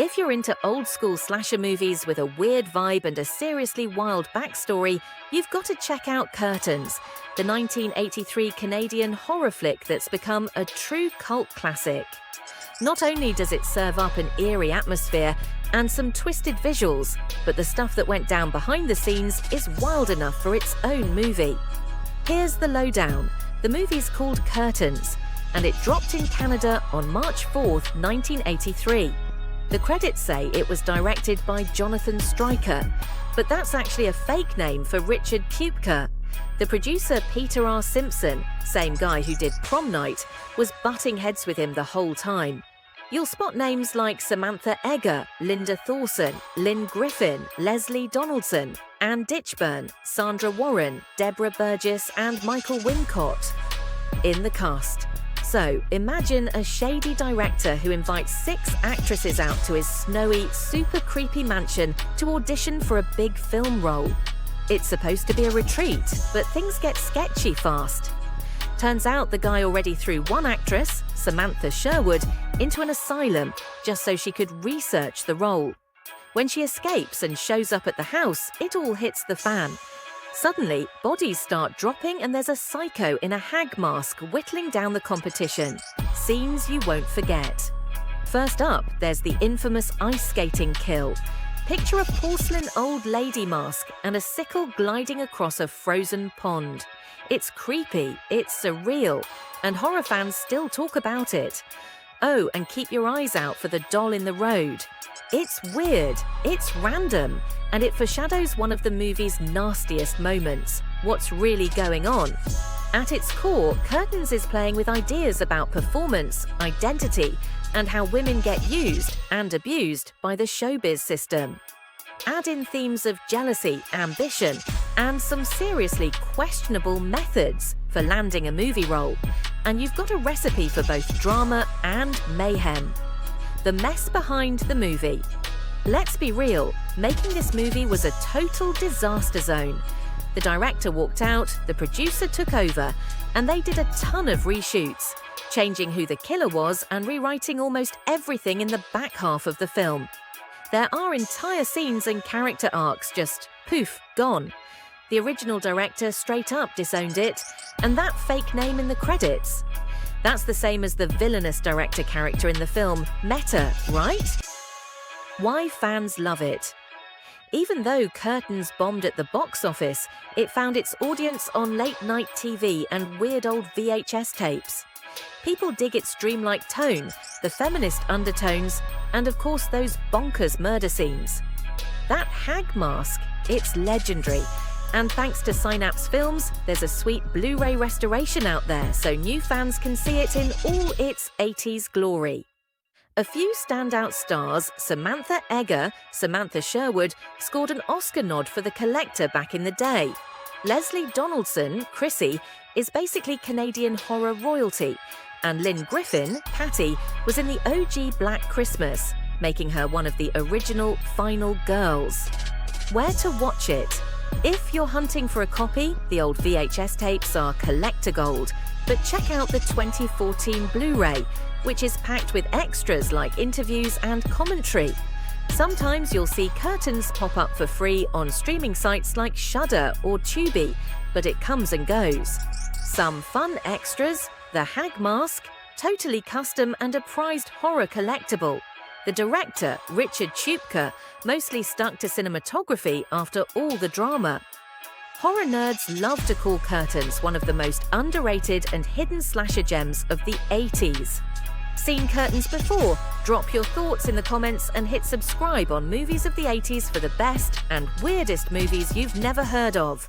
If you're into old-school slasher movies with a weird vibe and a seriously wild backstory, you've got to check out Curtains, the 1983 Canadian horror flick that's become a true cult classic. Not only does it serve up an eerie atmosphere and some twisted visuals, but the stuff that went down behind the scenes is wild enough for its own movie. Here's the lowdown. The movie's called Curtains, and it dropped in Canada on March 4th, 1983. The credits say it was directed by Jonathan Stryker, but that's actually a fake name for Richard Kupka. The producer Peter R. Simpson, same guy who did Prom Night, was butting heads with him the whole time. You'll spot names like Samantha Eggar, Linda Thorson, Lynn Griffin, Leslie Donaldson, Ann Ditchburn, Sandra Warren, Deborah Burgess and Michael Wincott in the cast. So, imagine a shady director who invites 6 actresses out to his snowy, super creepy mansion to audition for a big film role. It's supposed to be a retreat, but things get sketchy fast. Turns out the guy already threw one actress, Samantha Sherwood, into an asylum just so she could research the role. When she escapes and shows up at the house, it all hits the fan. Suddenly, bodies start dropping and there's a psycho in a hag mask whittling down the competition. Scenes you won't forget. First up, there's the infamous ice skating kill. Picture a porcelain old lady mask and a sickle gliding across a frozen pond. It's creepy, it's surreal, and horror fans still talk about it. Oh, and keep your eyes out for the doll in the road. It's weird, it's random, and it foreshadows one of the movie's nastiest moments. What's really going on? At its core, Curtains is playing with ideas about performance, identity, and how women get used and abused by the showbiz system. Add in themes of jealousy, ambition, and some seriously questionable methods for landing a movie role, and you've got a recipe for both drama and mayhem. The mess behind the movie. Let's be real, making this movie was a total disaster zone. The director walked out, the producer took over, and they did a ton of reshoots, changing who the killer was and rewriting almost everything in the back half of the film. There are entire scenes and character arcs just poof, gone. The original director straight up disowned it, and that fake name in the credits. That's the same as the villainous director character in the film, Meta, right? Why fans love it. Even though Curtains bombed at the box office, it found its audience on late-night TV and weird old VHS tapes. People dig its dreamlike tone, the feminist undertones, and of course those bonkers murder scenes. That hag mask, it's legendary. And thanks to Synapse Films, there's a sweet Blu-ray restoration out there so new fans can see it in all its 80s glory. A few standout stars, Samantha Eggar, Samantha Sherwood, scored an Oscar nod for The Collector back in the day. Leslie Donaldson, Chrissy, is basically Canadian horror royalty, and Lynn Griffin, Patty, was in the OG Black Christmas, making her one of the original final girls. Where to watch it? If you're hunting for a copy, the old VHS tapes are collector gold, but check out the 2014 Blu-ray, which is packed with extras like interviews and commentary. Sometimes you'll see Curtains pop up for free on streaming sites like Shudder or Tubi, but it comes and goes. Some fun extras, the hag mask, totally custom and a prized horror collectible. The director, Richard Kupka, mostly stuck to cinematography after all the drama. Horror nerds love to call Curtains one of the most underrated and hidden slasher gems of the 80s. Seen Curtains before? Drop your thoughts in the comments and hit subscribe on Movies of the 80s for the best and weirdest movies you've never heard of.